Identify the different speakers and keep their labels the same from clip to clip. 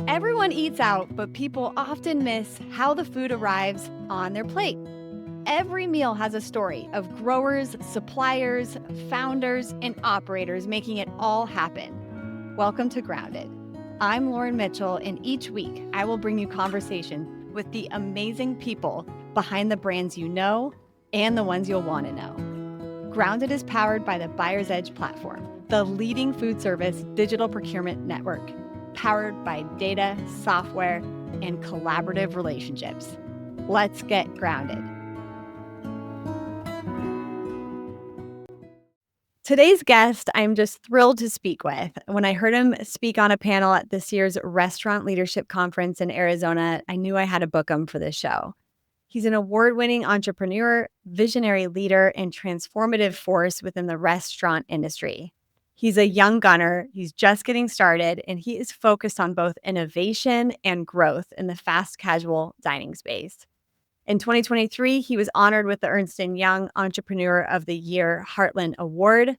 Speaker 1: Everyone eats out, but people often miss how the food arrives on their plate. Every meal has a story of growers, suppliers, founders, and operators making it all happen. Welcome to Grounded. I'm Lauren Mitchell, and each week I will bring you conversations with the amazing people behind the brands you know and the ones you'll want to know. Grounded is powered by the Buyer's Edge platform, the leading food service digital procurement network, powered by data, software, and collaborative relationships. Let's get grounded. Today's guest, I'm just thrilled to speak with. When I heard him speak on a panel at this year's Restaurant Leadership Conference in Arizona, I knew I had to book him for this show. He's an award-winning entrepreneur, visionary leader, and transformative force within the restaurant industry. He's a young gunner, he's just getting started, and he is focused on both innovation and growth in the fast casual dining space. In 2023, he was honored with the Ernst & Young Entrepreneur of the Year Heartland Award,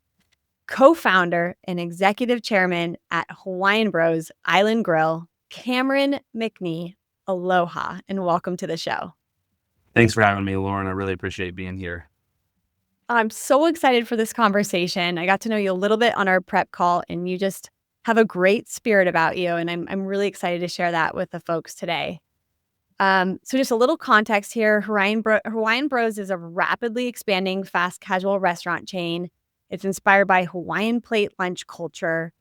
Speaker 1: co-founder and executive chairman at Hawaiian Bros Island Grill, Cameron McNie. Aloha, and welcome to the show.
Speaker 2: Thanks for having me, Lauren. I really appreciate being here.
Speaker 1: I'm so excited for this conversation. I got to know you a little bit on our prep call, and you just have a great spirit about you, and I'm really excited to share that with the folks today. So just a little context here. Hawaiian Bros is a rapidly expanding fast casual restaurant chain. It's inspired by Hawaiian plate lunch culture.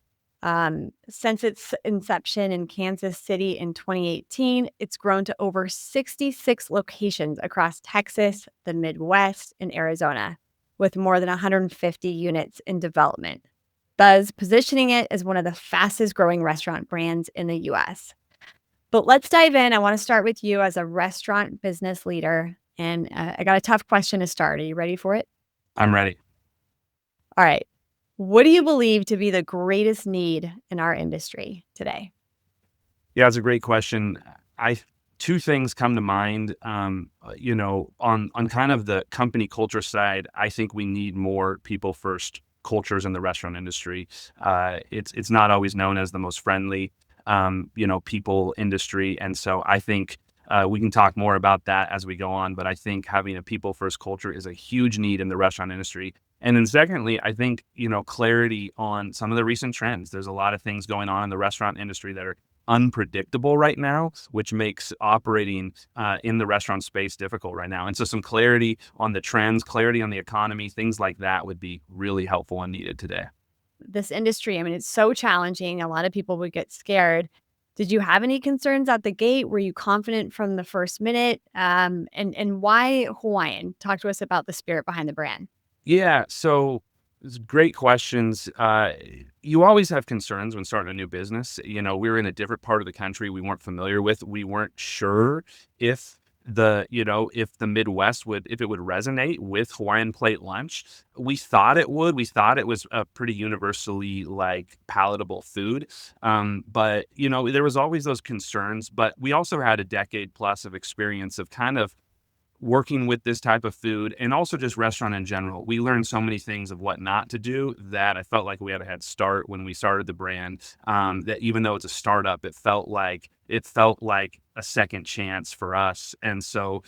Speaker 1: Since its inception in Kansas City in 2018, it's grown to over 66 locations across Texas, the Midwest, and Arizona, with more than 150 units in development, thus positioning it as one of the fastest growing restaurant brands in the U.S. But let's dive in. I want to start with you as a restaurant business leader, and I got a tough question to start. Are you ready for it?
Speaker 2: I'm ready.
Speaker 1: All right. What do you believe to be the greatest need in our industry today?
Speaker 2: Yeah, it's a great question. Two things come to mind. On kind of the company culture side, I think we need more people first cultures in the restaurant industry. It's not always known as the most friendly, people industry, and so I think we can talk more about that as we go on. But I think having a people first culture is a huge need in the restaurant industry. And then secondly, I think, clarity on some of the recent trends. There's a lot of things going on in the restaurant industry that are unpredictable right now, which makes operating in the restaurant space difficult right now. And so some clarity on the trends, clarity on the economy, things like that would be really helpful and needed today.
Speaker 1: This industry, I mean, it's so challenging. A lot of people would get scared. Did you have any concerns at the gate? Were you confident from the first minute? And why Hawaiian? Talk to us about the spirit behind the brand.
Speaker 2: Yeah, so it's great questions. You always have concerns when starting a new business. We were in a different part of the country we weren't familiar with. We weren't sure if if the Midwest if it would resonate with Hawaiian plate lunch. We thought it would. We thought it was a pretty universally palatable food. But there was always those concerns. But we also had a decade plus of experience of kind of working with this type of food and also just restaurant in general. We learned so many things of what not to do that I felt like we had a head start when we started the brand. That even though it's a startup, it felt like a second chance for us. And so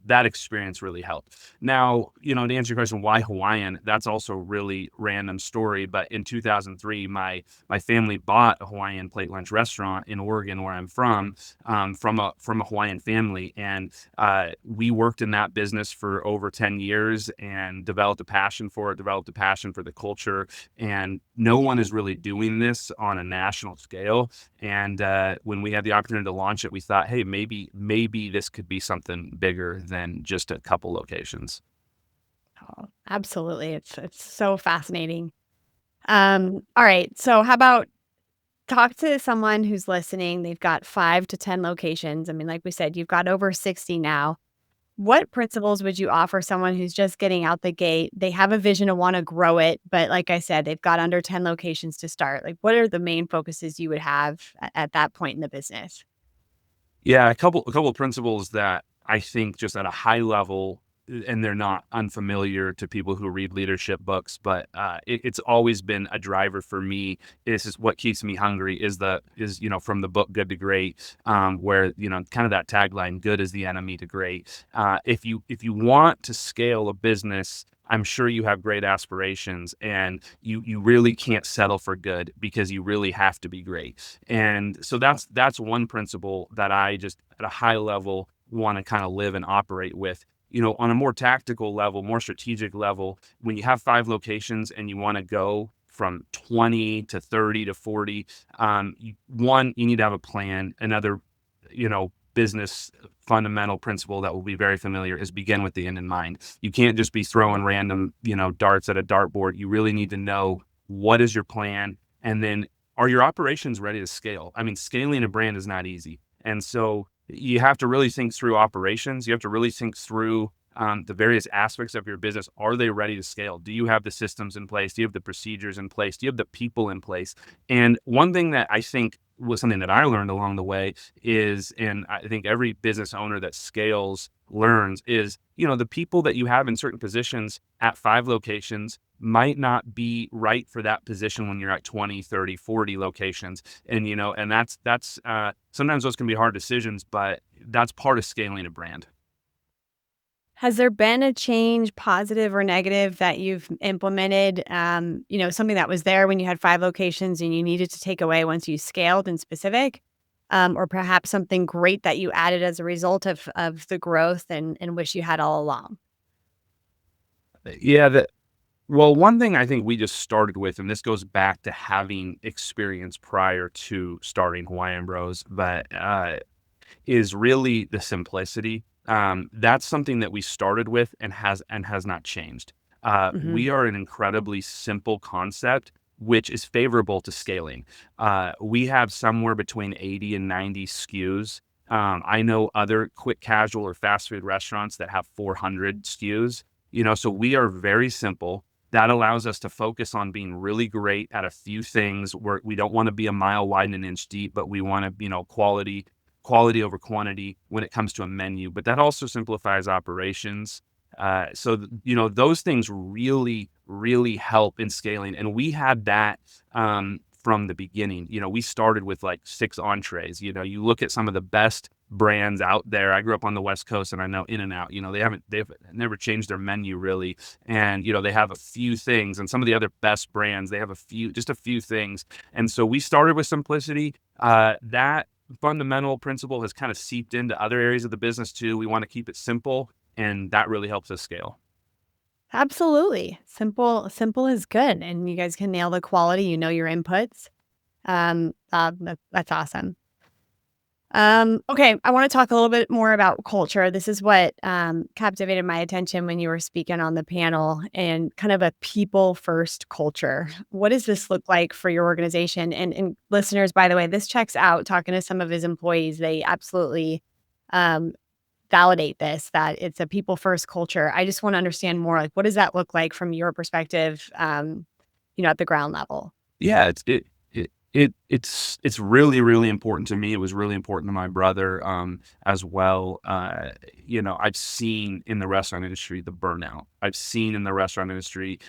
Speaker 2: that experience really helped. Now, to answer your question, why Hawaiian? That's also a really random story. But in 2003, my family bought a Hawaiian plate lunch restaurant in Oregon, where I'm from a Hawaiian family. And we worked in that business for over 10 years and developed a passion for it, developed a passion for the culture. And no one is really doing this on a national scale. And when we had the opportunity to launch it, we thought, hey, maybe this could be something bigger than just a couple locations.
Speaker 1: Oh, absolutely. It's so fascinating. All right. So how about talk to someone who's listening. They've got 5 to 10 locations. I mean, like we said, you've got over 60 now. What principles would you offer someone who's just getting out the gate? They have a vision to want to grow it, but like I said, they've got under 10 locations to start. Like, what are the main focuses you would have at that point in the business?
Speaker 2: Yeah, a couple of principles that I think just at a high level and they're not unfamiliar to people who read leadership books, but it's always been a driver for me. This is what keeps me hungry is from the book Good to Great, where kind of that tagline, good is the enemy to great. If you want to scale a business, I'm sure you have great aspirations, and you really can't settle for good, because you really have to be great. And so that's one principle that I just at a high level want to kind of live and operate with. On a more tactical level, more strategic level, when you have 5 locations and you want to go from 20 to 30 to 40, you need to have a plan. Another, business fundamental principle that will be very familiar is begin with the end in mind. You can't just be throwing random, darts at a dartboard. You really need to know what is your plan, and then are your operations ready to scale? I mean, scaling a brand is not easy. And so you have to really think through operations. You have to really think through the various aspects of your business. Are they ready to scale? Do you have the systems in place? Do you have the procedures in place? Do you have the people in place? And one thing that I think was something that I learned along the way is, and I think every business owner that scales learns, is, the people that you have in certain positions at 5 locations might not be right for that position when you're at 20, 30, 40 locations. And, and that's sometimes those can be hard decisions, but that's part of scaling a brand.
Speaker 1: Has there been a change, positive or negative, that you've implemented, something that was there when you had 5 locations and you needed to take away once you scaled in specific? Or perhaps something great that you added as a result of the growth and wish you had all along?
Speaker 2: Yeah, well, one thing I think we just started with, and this goes back to having experience prior to starting Hawaiian Bros, but is really the simplicity. That's something that we started with and has not changed.
Speaker 1: Mhm.
Speaker 2: We are an incredibly simple concept, which is favorable to scaling. We have somewhere between 80 and 90 SKUs. I know other quick casual or fast food restaurants that have 400 SKUs. So we are very simple. That allows us to focus on being really great at a few things, where we don't want to be a mile wide and an inch deep, but we want to, quality over quantity when it comes to a menu. But that also simplifies operations. Those things really, really help in scaling. And we had that from the beginning. We started with like 6 entrees. You look at some of the best brands out there. I grew up on the West Coast, and I know In-N-Out, they've never changed their menu really. And, they have a few things, and some of the other best brands, they have just a few things. And so we started with simplicity. That fundamental principle has kind of seeped into other areas of the business too. We want to keep it simple, and that really helps us scale.
Speaker 1: Absolutely. Simple is good, and you guys can nail the quality, your inputs. That's awesome. Okay, I wanna talk a little bit more about culture. This is what, captivated my attention when you were speaking on the panel, and kind of a people-first culture. What does this look like for your organization? And listeners, by the way, this checks out. Talking to some of his employees, they absolutely, um, validate this, that it's a people-first culture. I just wanna understand more, like, what does that look like from your perspective, at the ground level?
Speaker 2: Yeah, it's really, really important to me. It was really important to my brother, as well. I've seen in the restaurant industry the burnout. I've seen in the restaurant industry,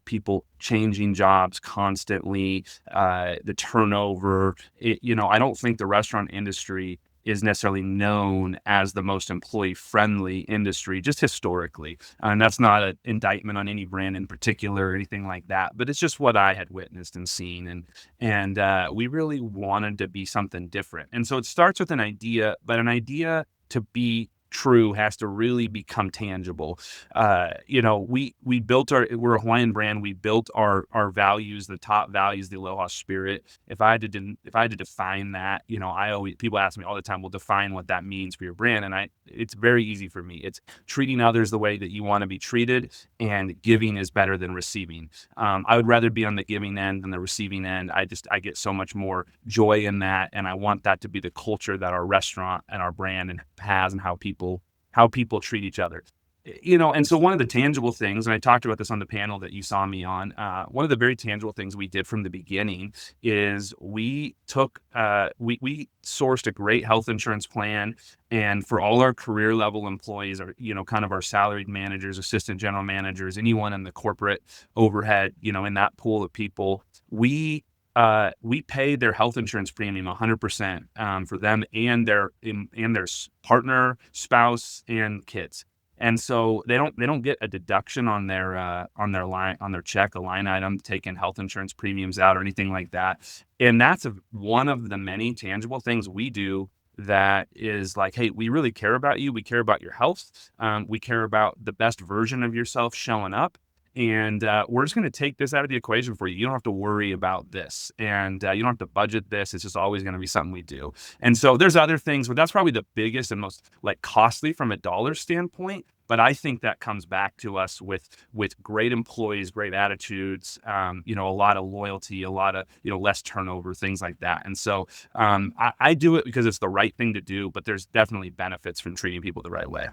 Speaker 2: people changing jobs constantly, the turnover. I don't think the restaurant industry is necessarily known as the most employee-friendly industry, just historically. And that's not an indictment on any brand in particular or anything like that, but it's just what I had witnessed and seen. And we really wanted to be something different. And so it starts with an idea, but an idea to be true has to really become tangible. We built we're a Hawaiian brand. We built our values, the top values, the aloha spirit. If I had to define that, people ask me all the time, well, define what that means for your brand. And it's very easy for me. It's treating others the way that you want to be treated, and giving is better than receiving. I would rather be on the giving end than the receiving end. I get so much more joy in that, and I want that to be the culture that our restaurant and our brand has, and how people treat each other. And so one of the tangible things, and I talked about this on the panel that you saw me on, one of the very tangible things we did from the beginning is we sourced a great health insurance plan, and for all our career level employees, or kind of our salaried managers, assistant general managers, anyone in the corporate overhead, in that pool of people, we pay their health insurance premium 100% for them and their partner, spouse, and kids. And so they don't get a deduction on their check, a line item, taking health insurance premiums out or anything like that. And that's one of the many tangible things we do that is like, hey, we really care about you. We care about your health. We care about the best version of yourself showing up. And we're just going to take this out of the equation for you. You don't have to worry about this, and you don't have to budget this. It's just always going to be something we do. And so there's other things, but that's probably the biggest and most like costly from a dollar standpoint. But I think that comes back to us with great employees, great attitudes, a lot of loyalty, a lot of less turnover, things like that. And so I do it because it's the right thing to do. But there's definitely benefits from treating people the right way.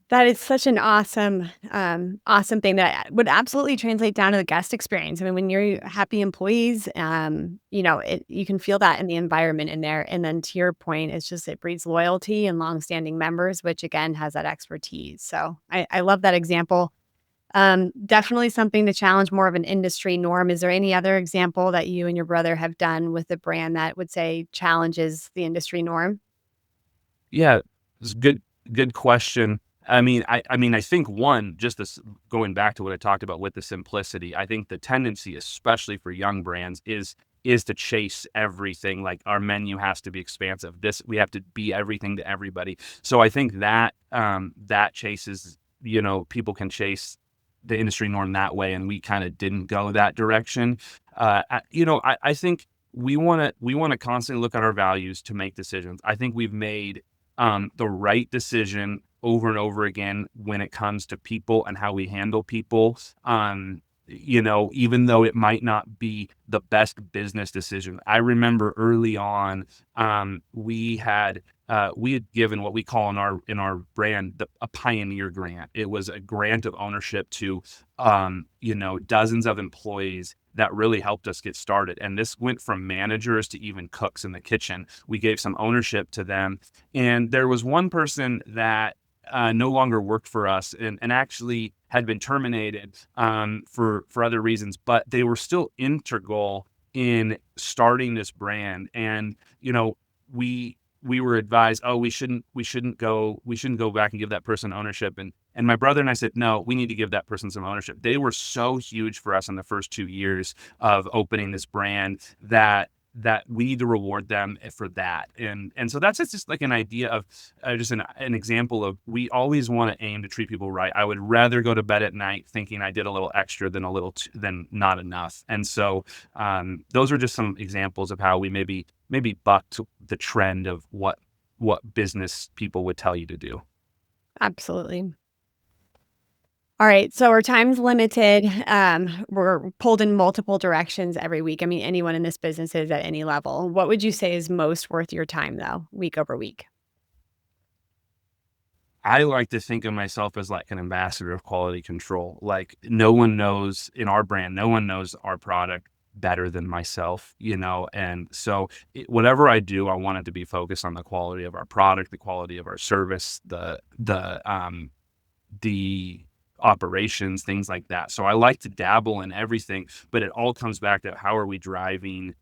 Speaker 1: That is such an awesome thing that would absolutely translate down to the guest experience. I mean, when you're happy employees, you can feel that in the environment in there. And then to your point, it breeds loyalty and longstanding members, which again has that expertise. So I love that example. Definitely something to challenge more of an industry norm. Is there any other example that you and your brother have done with a brand that would say challenges the industry norm?
Speaker 2: Yeah, it's a good question. I think one, just this going back to what I talked about with the simplicity, I think the tendency, especially for young brands, is to chase everything. Like our menu has to be expansive. We have to be everything to everybody. So I think that chases, people can chase the industry norm that way, and we kind of didn't go that direction. I think we want to constantly look at our values to make decisions. I think we've made the right decision over and over again when it comes to people and how we handle people. Even though it might not be the best business decision. I remember early on, we had given what we call in our brand a pioneer grant. It was a grant of ownership to dozens of employees that really helped us get started. And this went from managers to even cooks in the kitchen. We gave some ownership to them. And there was one person that no longer worked for us, and actually had been terminated for other reasons, but they were still integral in starting this brand. And we were advised, oh, we shouldn't go back and give that person ownership. And my brother and I said, no, we need to give that person some ownership. They were so huge for us in the first 2 years of opening this brand that we need to reward them for that. And so that's just like an idea of just an example of, we always want to aim to treat people right. I would rather go to bed at night thinking I did a little extra than not enough. And so those are just some examples of how we maybe bucked the trend of what business people would tell you to do.
Speaker 1: Absolutely. All right, so our time's limited. We're pulled in multiple directions every week. I mean, anyone in this business is at any level. What would you say is most worth your time, though, week over week?
Speaker 2: I like to think of myself as like an ambassador of quality control. Like no one knows in our brand, no one knows our product better than myself. And so whatever I do, I want it to be focused on the quality of our product, the quality of our service, the operations, things like that. So I like to dabble in everything, but it all comes back to how are we driving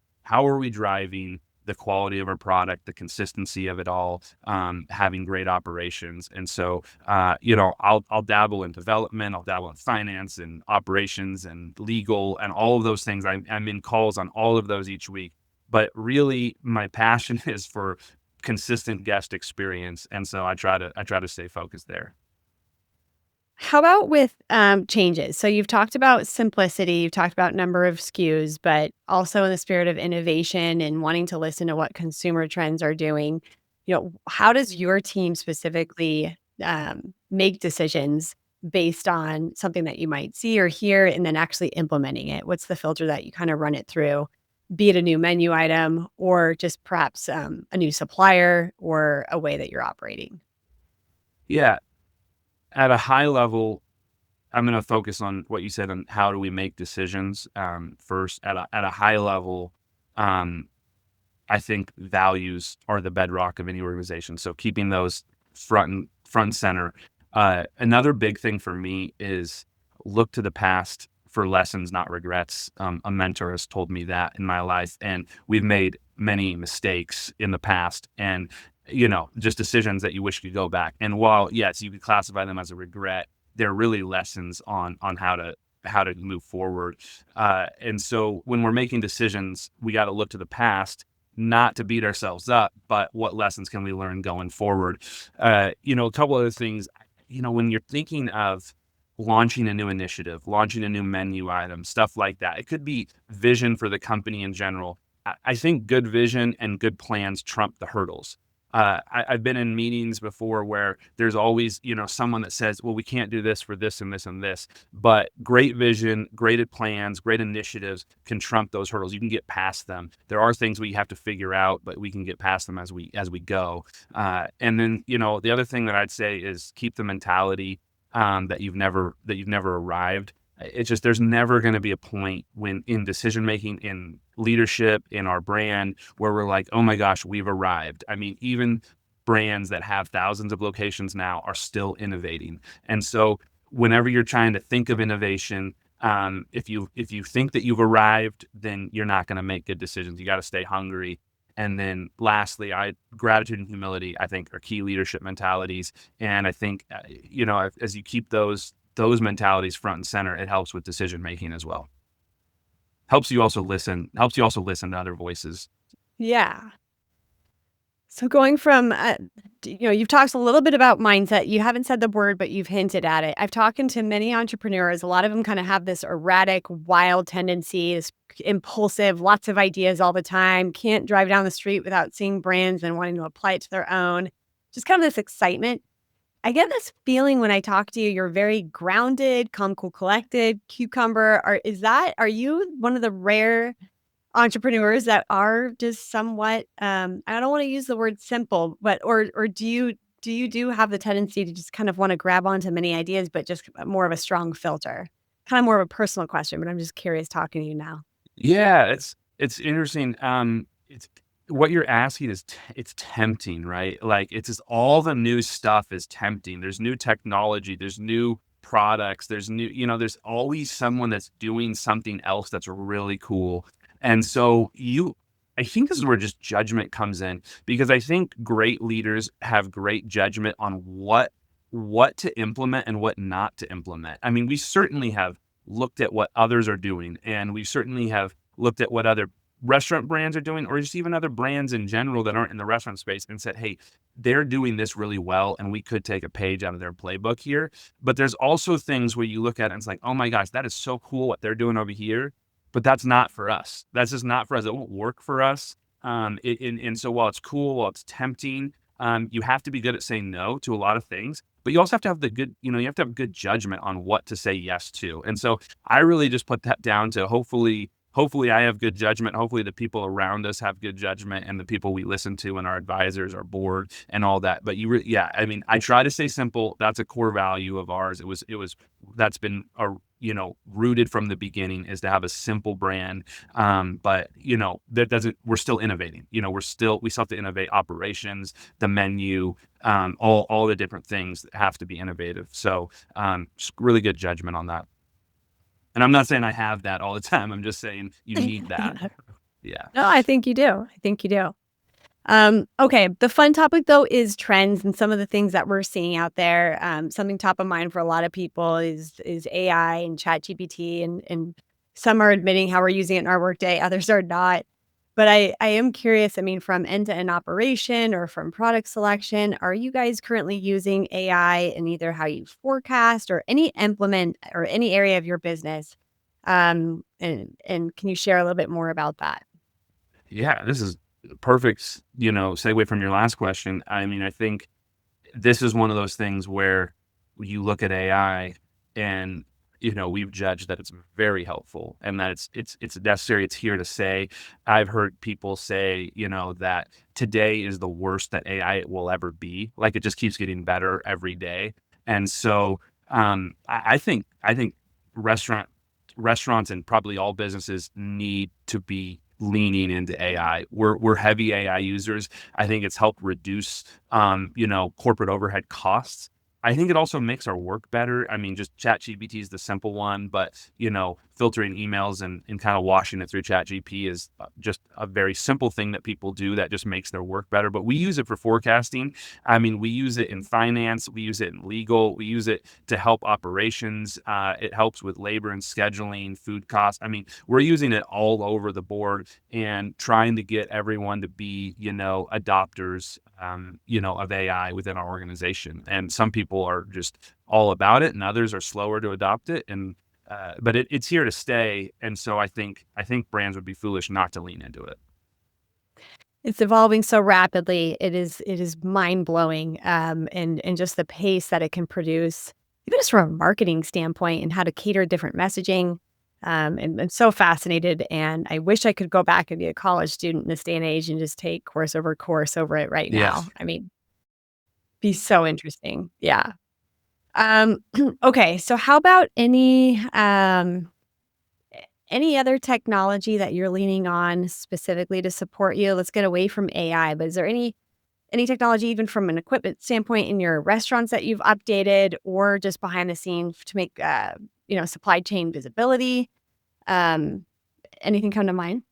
Speaker 2: the quality of our product, the consistency of it all, having great operations. And so, I'll dabble in development, I'll dabble in finance and operations and legal and all of those things. I'm in calls on all of those each week, but really my passion is for consistent guest experience. And so I try to stay focused there.
Speaker 1: How about with changes? So you've talked about simplicity, you've talked about number of SKUs, but also in the spirit of innovation and wanting to listen to what consumer trends are doing. How does your team specifically make decisions based on something that you might see or hear, and then actually implementing it? What's the filter that you kind of run it through? Be it a new menu item or just perhaps a new supplier or a way that you're operating.
Speaker 2: Yeah. At a high level, I'm going to focus on what you said on how do we make decisions. First, at a high level, um, I think values are the bedrock of any organization. So keeping those front and center. Another big thing for me is look to the past for lessons, not regrets. A mentor has told me that in my life, and we've made many mistakes in the past, and just decisions that you wish could go back. And while yes, you could classify them as a regret, they're really lessons on how to move forward. And so when we're making decisions, we got to look to the past, not to beat ourselves up, but what lessons can we learn going forward? A couple other things, when you're thinking of launching a new initiative, launching a new menu item, stuff like that, it could be vision for the company in general. I think good vision and good plans trump the hurdles. I've been in meetings before where there's always, someone that says, well, we can't do this for this and this and this. But great vision, great plans, great initiatives can trump those hurdles. You can get past them. There are things we have to figure out, but we can get past them as we go. And then, the other thing that I'd say is keep the mentality that you've never arrived. It's just there's never going to be a point when in decision making, in leadership, in our brand, where we're like, oh my gosh, we've arrived. I mean, even brands that have thousands of locations now are still innovating. And so whenever you're trying to think of innovation, if you think that you've arrived, then you're not going to make good decisions. You got to stay hungry. And then lastly, gratitude and humility, I think, are key leadership mentalities. And I think, as you keep those mentalities front and center, it helps with decision making as well. Helps you also listen to other voices.
Speaker 1: Yeah. So going from, you've talked a little bit about mindset. You haven't said the word, but you've hinted at it. I've talked to many entrepreneurs. A lot of them kind of have this erratic, wild tendency, this impulsive, lots of ideas all the time, can't drive down the street without seeing brands and wanting to apply it to their own. Just kind of this excitement. I get this feeling when I talk to you, you're very grounded, calm, cool, collected, cucumber. Are you one of the rare entrepreneurs that are just somewhat, I don't wanna use the word simple, but or do you have the tendency to just kind of wanna grab onto many ideas, but just more of a strong filter? Kinda more of a personal question, but I'm just curious talking to you now.
Speaker 2: Yeah, it's interesting. It's what you're asking is it's tempting, right? Like it's just all the new stuff is tempting. There's new technology, there's new products, there's always someone that's doing something else that's really cool. And so I think this is where just judgment comes in because I think great leaders have great judgment on what to implement and what not to implement. I mean, we certainly have looked at what others are doing, and we certainly have looked at what other restaurant brands are doing, or just even other brands in general that aren't in the restaurant space and said, hey, they're doing this really well, and we could take a page out of their playbook here. But there's also things where you look at it and it's like, oh my gosh, that is so cool what they're doing over here, but that's not for us. That's just not for us. It won't work for us. And so while it's cool, while it's tempting, you have to be good at saying no to a lot of things, but you also have to have you have to have good judgment on what to say yes to. And so I really just put that down to hopefully I have good judgment. Hopefully the people around us have good judgment, and the people we listen to and our advisors, our board, and all that. But yeah, I mean, I try to stay simple. That's a core value of ours. That's been rooted from the beginning, is to have a simple brand. But that doesn't, we're still innovating. We still have to innovate operations, the menu, all the different things that have to be innovative. So just really good judgment on that. And I'm not saying I have that all the time. I'm just saying you need that. Yeah.
Speaker 1: No, I think you do. I think you do. Okay. The fun topic though is trends and some of the things that we're seeing out there. Something top of mind for a lot of people is AI and ChatGPT, and some are admitting how we're using it in our workday, others are not. But I am curious. I mean, from end to end operation or from product selection, are you guys currently using AI in either how you forecast or any implement or any area of your business? And can you share a little bit more about that?
Speaker 2: Yeah. This is perfect, segue from your last question. I mean, I think this is one of those things where you look at AI and we've judged that it's very helpful and that it's necessary. It's here to stay. I've heard people say, that today is the worst that AI will ever be. Like it just keeps getting better every day. And so I think restaurants and probably all businesses need to be leaning into AI. We're heavy AI users. I think it's helped reduce corporate overhead costs. I think it also makes our work better. I mean, just ChatGPT is the simple one, but filtering emails and kind of washing it through ChatGPT is just a very simple thing that people do that just makes their work better. But we use it for forecasting. I mean, we use it in finance, we use it in legal, we use it to help operations. It helps with labor and scheduling, food costs. I mean, we're using it all over the board and trying to get everyone to be, adopters, of AI within our organization. And some people are just all about it, and others are slower to adopt it. And but it's here to stay. And so I think brands would be foolish not to lean into it.
Speaker 1: It's evolving so rapidly. It is mind-blowing, and just the pace that it can produce, even just from a marketing standpoint and how to cater different messaging. And I'm so fascinated, and I wish I could go back and be a college student in this day and age and just take course over it right now.
Speaker 2: Yes.
Speaker 1: I mean, be so interesting. Yeah. Um, okay, so how about any other technology that you're leaning on specifically to support you? Let's get away from AI, but is there any technology even from an equipment standpoint in your restaurants that you've updated or just behind the scenes to make, supply chain visibility? Um, Anything come to mind?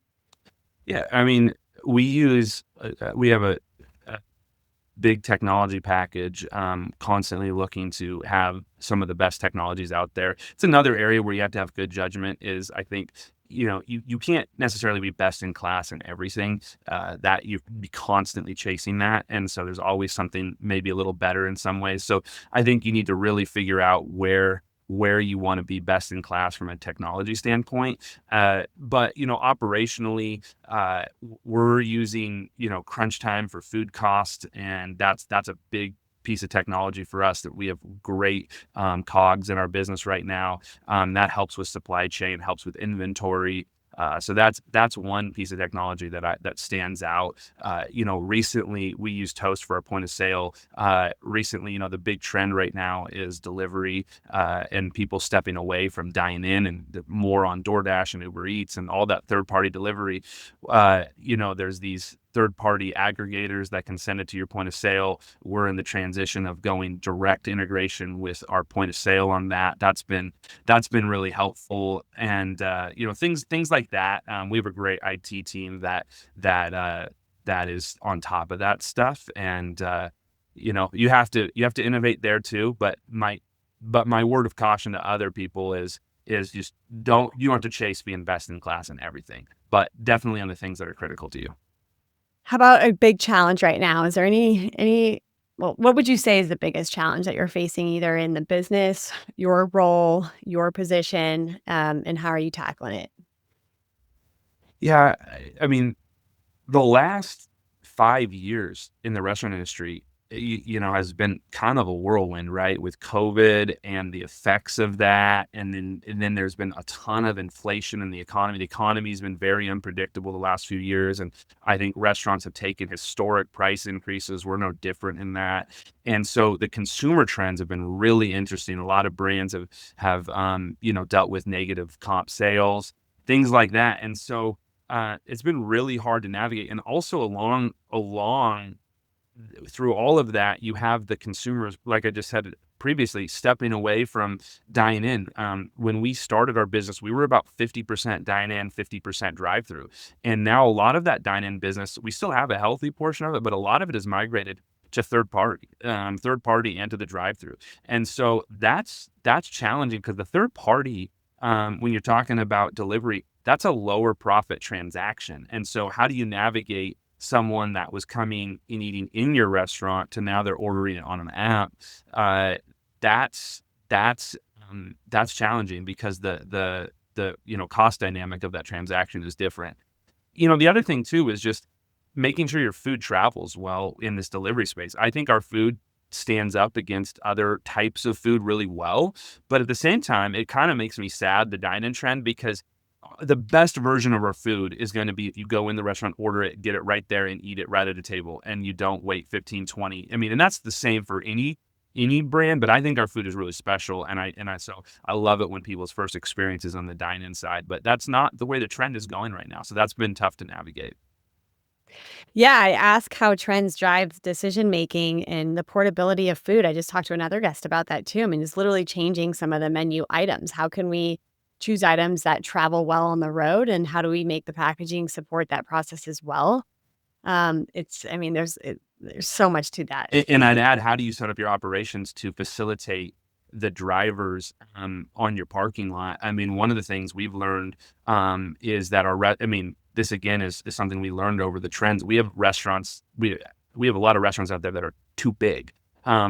Speaker 2: Yeah. I mean, we have a big technology package, constantly looking to have some of the best technologies out there. It's another area where you have to have good judgment is I think, you can't necessarily be best in class in everything, that you be constantly chasing that. And so there's always something maybe a little better in some ways. So I think you need to really figure out where you want to be best in class from a technology standpoint. But operationally, we're using crunch time for food cost, and that's a big piece of technology for us that we have great cogs in our business right now. That helps with supply chain, helps with inventory. So that's one piece of technology that stands out. Recently we use Toast for our point of sale. Recently, the big trend right now is delivery, and people stepping away from dine in and more on DoorDash and Uber Eats and all that third party delivery. There's these third party aggregators that can send it to your point of sale. We're in the transition of going direct integration with our point of sale on that. That's been really helpful. And things like that. We have a great IT team that is on top of that stuff. And you have to innovate there too. But my word of caution to other people is just you don't have to chase being best in class in everything, but definitely on the things that are critical to you.
Speaker 1: How about a big challenge right now? Is there any well, what would you say is the biggest challenge that you're facing either in the business, your role, your position, and how are you tackling it?
Speaker 2: Yeah, I mean, the last 5 years in the restaurant industry, has been kind of a whirlwind, right? With COVID and the effects of that, and then there's been a ton of inflation in the economy. The economy's been very unpredictable the last few years, and I think restaurants have taken historic price increases. We're no different in that. And so the consumer trends have been really interesting. A lot of brands have dealt with negative comp sales, things like that. And so it's been really hard to navigate. And also along through all of that, you have the consumers, like I just said previously, stepping away from dine in. When we started our business, we were about 50% dine in, 50% drive through. And now a lot of that dine in business, we still have a healthy portion of it, but a lot of it is migrated to third party and to the drive through. And so that's challenging because the third party, when you're talking about delivery, that's a lower profit transaction. And so how do you navigate someone that was coming and eating in your restaurant to now they're ordering it on an app? Uh, that's that's challenging because the cost dynamic of that transaction is different. The other thing too is just making sure your food travels well in this delivery space. I think our food stands up against other types of food really well, but at the same time, it kind of makes me sad, the dine-in trend, because the best version of our food is going to be if you go in the restaurant, order it, get it right there and eat it right at a table, and you don't wait 15, 20. I mean, and that's the same for any brand, but I think our food is really special, so I love it when people's first experiences on the dine-in side, but that's not the way the trend is going right now, so that's been tough to navigate.
Speaker 1: Yeah, I ask how trends drive decision making and the portability of food. I just talked to another guest about that too. I mean, it's literally changing some of the menu items. How can we choose items that travel well on the road, and how do we make the packaging support that process as well? I mean, there's so much to that.
Speaker 2: And I'd add, how do you set up your operations to facilitate the drivers, on your parking lot? I mean, one of the things we've learned, is that I mean, this again is something we learned over the trends. We have a lot of restaurants out there that are too big,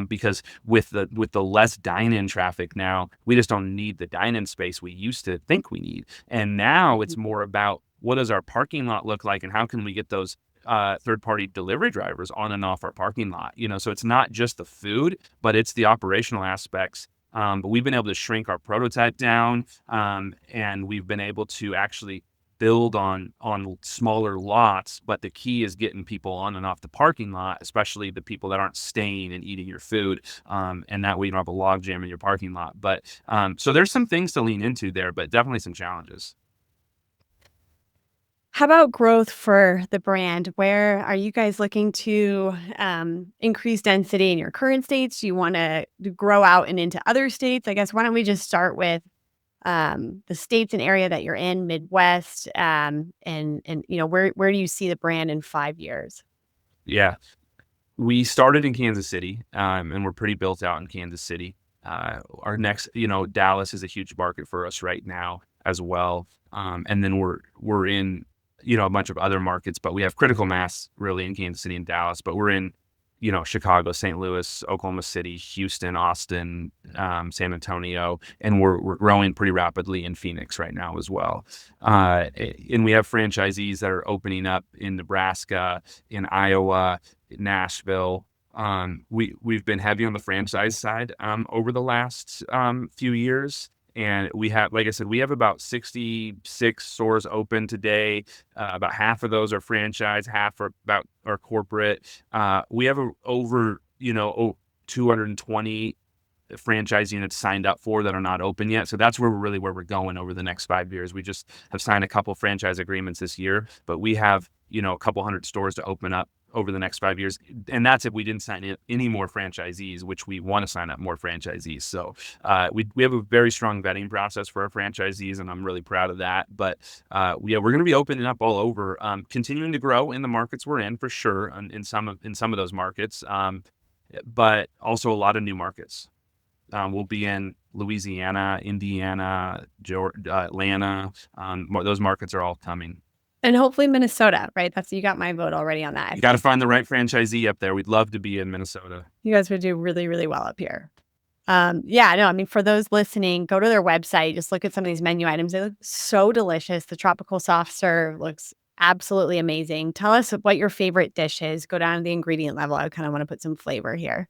Speaker 2: because with the less dine-in traffic now, we just don't need the dine-in space we used to think we need. And now it's more about, what does our parking lot look like, and how can we get those third-party delivery drivers on and off our parking lot? So it's not just the food, but it's the operational aspects. But we've been able to shrink our prototype down, and we've been able to actually build on smaller lots. But the key is getting people on and off the parking lot, especially the people that aren't staying and eating your food. And that way you don't have a log jam in your parking lot. But so there's some things to lean into there, but definitely some challenges.
Speaker 1: How about growth for the brand? Where are you guys looking to increase density in your current states? Do you want to grow out and into other states? I guess why don't we just start with the states and area that you're in, Midwest, and where do you see the brand in 5 years?
Speaker 2: Yeah. We started in Kansas City, and we're pretty built out in Kansas City. Our next, Dallas is a huge market for us right now as well. And then we're in, a bunch of other markets, but we have critical mass really in Kansas City and Dallas. But we're in, Chicago, St. Louis, Oklahoma City, Houston, Austin, San Antonio, and we're growing pretty rapidly in Phoenix right now as well. And we have franchisees that are opening up in Nebraska, in Iowa, Nashville. We've been heavy on the franchise side over the last few years. And we have, like I said, we have about 66 stores open today. About half of those are franchise, half are corporate. We have over 220 franchise units signed up for that are not open yet. So that's where we're going over the next 5 years. We just have signed a couple franchise agreements this year, but we have, a couple hundred stores to open up over the next 5 years. And that's if we didn't sign in any more franchisees, which we want to sign up more franchisees. So we have a very strong vetting process for our franchisees, and I'm really proud of that. But we're going to be opening up all over, continuing to grow in the markets we're in for sure, in some of those markets, but also a lot of new markets. We'll be in Louisiana, Indiana, Atlanta. Those markets are all coming.
Speaker 1: And hopefully Minnesota, right? You got my vote already on that.
Speaker 2: You got to find the right franchisee up there. We'd love to be in Minnesota.
Speaker 1: You guys would do really, really well up here. Yeah, no, I mean, for those listening, go to their website, just look at some of these menu items. They look so delicious. The tropical soft serve looks absolutely amazing. Tell us what your favorite dish is. Go down to the ingredient level. I kind of want to put some flavor here.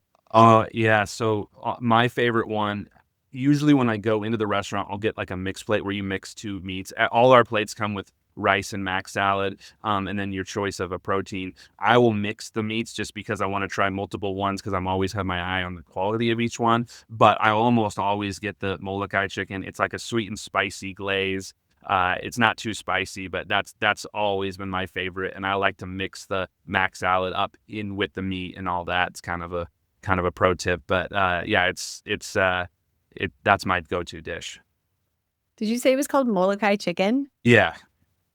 Speaker 2: Yeah. So my favorite one, usually when I go into the restaurant, I'll get like a mixed plate where you mix two meats. All our plates come with rice and mac salad, and then your choice of a protein. I will mix the meats just because I want to try multiple ones, because I'm always have my eye on the quality of each one. But I almost always get the Molokai chicken. It's like a sweet and spicy glaze. It's not too spicy, but that's always been my favorite. And I like to mix the mac salad up in with the meat and all that. It's kind of a pro tip, but yeah, that's my go-to dish.
Speaker 1: Did you say it was called Molokai chicken?
Speaker 2: Yeah.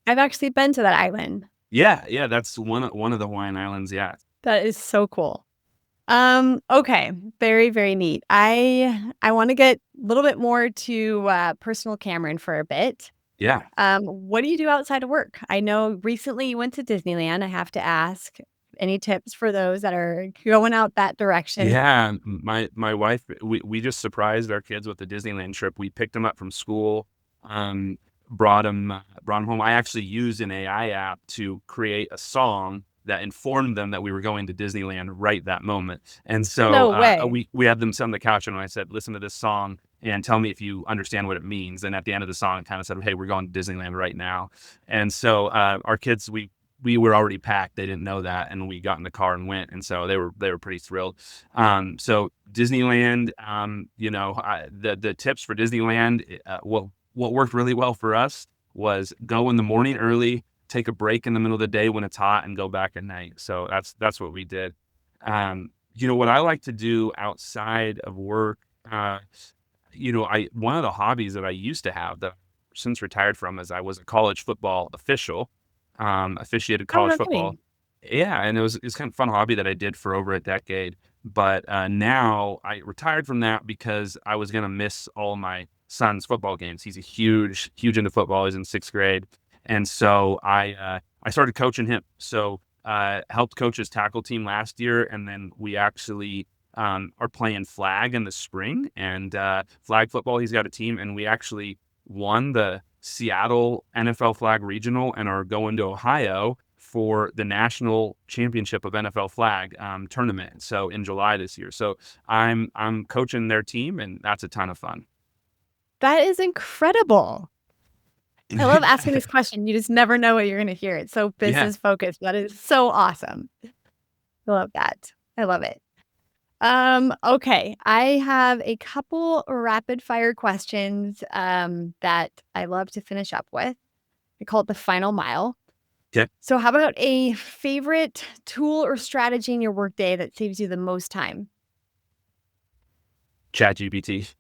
Speaker 1: I've actually been to that island.
Speaker 2: Yeah, that's one of the Hawaiian Islands, yeah.
Speaker 1: That is so cool. Okay, very, very neat. I want to get a little bit more to personal Cameron for a bit.
Speaker 2: Yeah.
Speaker 1: What do you do outside of work? I know recently you went to Disneyland. I have to ask, any tips for those that are going out that direction?
Speaker 2: Yeah, my wife, we just surprised our kids with the Disneyland trip. We picked them up from school, brought them home. I actually used an AI app to create a song that informed them that we were going to Disneyland right that moment. And so
Speaker 1: No way.
Speaker 2: we had them sit on the couch, and I said, listen to this song and tell me if you understand what it means. And at the end of the song, it kind of said, hey, we're going to Disneyland right now. And so our kids, we we were already packed. They didn't know that, and we got in the car and went, and so they were pretty thrilled. So Disneyland, the tips for Disneyland, what worked really well for us was go in the morning early, take a break in the middle of the day when it's hot, and go back at night. So that's what we did. What I like to do outside of work, I one of the hobbies that I used to have that I've since retired from is I was a college football official, officiated
Speaker 1: Oh,
Speaker 2: college
Speaker 1: no
Speaker 2: football.
Speaker 1: kidding.
Speaker 2: Yeah, and it's kind of fun hobby that I did for over a decade. But now I retired from that because I was gonna miss all my son's football games. He's a huge into football. He's in sixth grade, and so I started coaching him. So helped coach his tackle team last year, and then we actually are playing flag in the spring and flag football. He's got a team, and we actually won the Seattle NFL flag regional and are going to Ohio for the national championship of NFL flag tournament. So in July this year. So I'm coaching their team, and that's a ton of fun.
Speaker 1: That is incredible. I love asking this question. You just never know what you're going to hear. It's so
Speaker 2: Yeah.
Speaker 1: business focused. That is so awesome. I love that. I love it. Okay. I have a couple rapid fire questions that I love to finish up with. I call it the final mile.
Speaker 2: Okay.
Speaker 1: So how about a favorite tool or strategy in your workday that saves you the most time?
Speaker 2: ChatGPT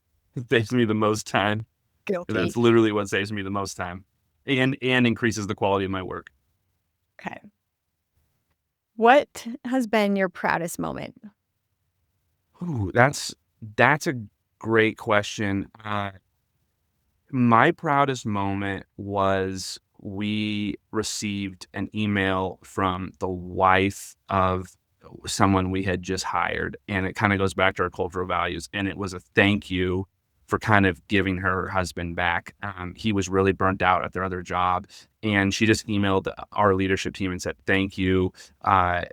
Speaker 2: saves me the most time.
Speaker 1: Guilty.
Speaker 2: That's literally what saves me the most time, and increases the quality of my work.
Speaker 1: Okay. What has been your proudest moment?
Speaker 2: Ooh, that's a great question. My proudest moment was we received an email from the wife of someone we had just hired, and it kind of goes back to our cultural values. And it was a thank you for kind of giving her husband back. He was really burnt out at their other job, and she just emailed our leadership team and said, "Thank you. Uh,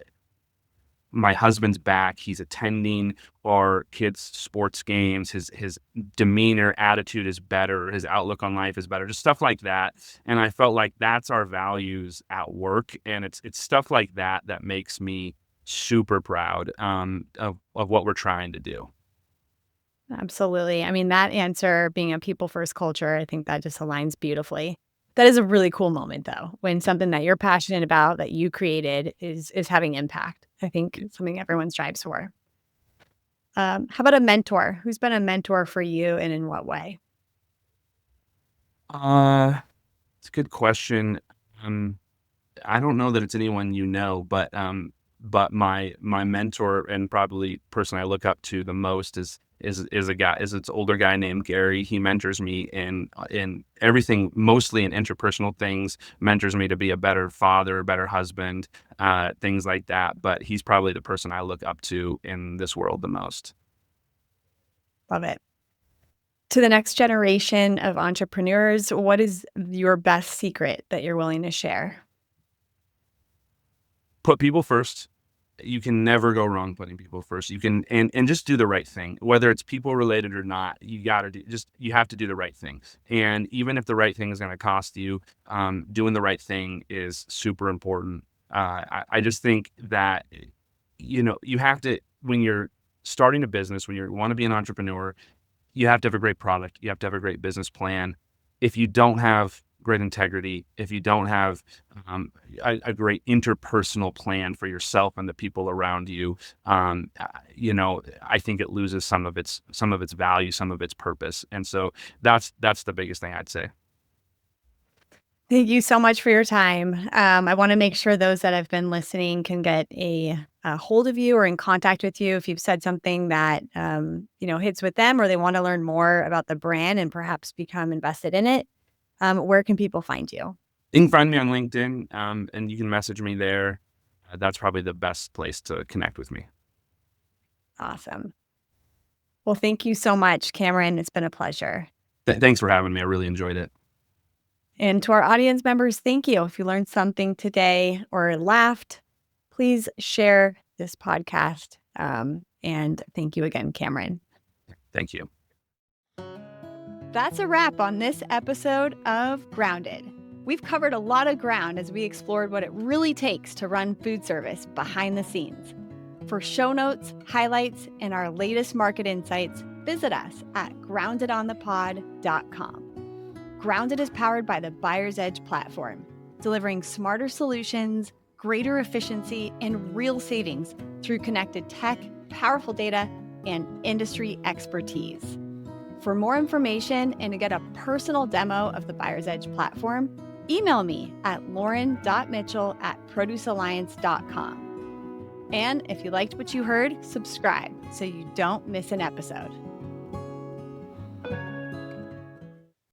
Speaker 2: my husband's back. He's attending our kids' sports games. His demeanor, attitude is better. His outlook on life is better. Just stuff like that." And I felt like that's our values at work, and it's stuff like that that makes me super proud of what we're trying to do.
Speaker 1: Absolutely. I mean, that answer being a people first culture, I think that just aligns beautifully. That is a really cool moment though, when something that you're passionate about that you created is having impact. I think it's something everyone strives for. How about a mentor? Who's been a mentor for you and in what way?
Speaker 2: Uh, it's a good question. Um, I don't know that it's anyone but my mentor and probably person I look up to the most is its older guy named Gary. He mentors me in everything, mostly in interpersonal things. Mentors me to be a better father, better husband, things like that. But he's probably the person I look up to in this world the most.
Speaker 1: Love it. To the next generation of entrepreneurs, what is your best secret that you're willing to share?
Speaker 2: Put people first. You can never go wrong putting people first. You can and just do the right thing, whether it's people related or not. You have to do the right thing. And even if the right thing is going to cost you, doing the right thing is super important. I just think that you have to, when you're starting a business, when you want to be an entrepreneur, you have to have a great product. You have to have a great business plan. If you don't have great integrity, if you don't have a great interpersonal plan for yourself and the people around you, I think it loses some of its value, some of its purpose. And so that's the biggest thing I'd say.
Speaker 1: Thank you so much for your time. I want to make sure those that have been listening can get a hold of you or in contact with you if you've said something that hits with them or they want to learn more about the brand and perhaps become invested in it. Where can people find you?
Speaker 2: You can find me on LinkedIn, and you can message me there. That's probably the best place to connect with me.
Speaker 1: Awesome. Well, thank you so much, Cameron. It's been a pleasure.
Speaker 2: Thanks for having me. I really enjoyed it.
Speaker 1: And to our audience members, thank you. If you learned something today or laughed, please share this podcast. And thank you again, Cameron.
Speaker 2: Thank you.
Speaker 1: That's a wrap on this episode of Grounded. We've covered a lot of ground as we explored what it really takes to run food service behind the scenes. For show notes, highlights, and our latest market insights, visit us at groundedonthepod.com. Grounded is powered by the Buyer's Edge platform, delivering smarter solutions, greater efficiency, and real savings through connected tech, powerful data, and industry expertise. For more information and to get a personal demo of the Buyer's Edge platform, email me at lauren.mitchell@producealliance.com. And if you liked what you heard, subscribe so you don't miss an episode.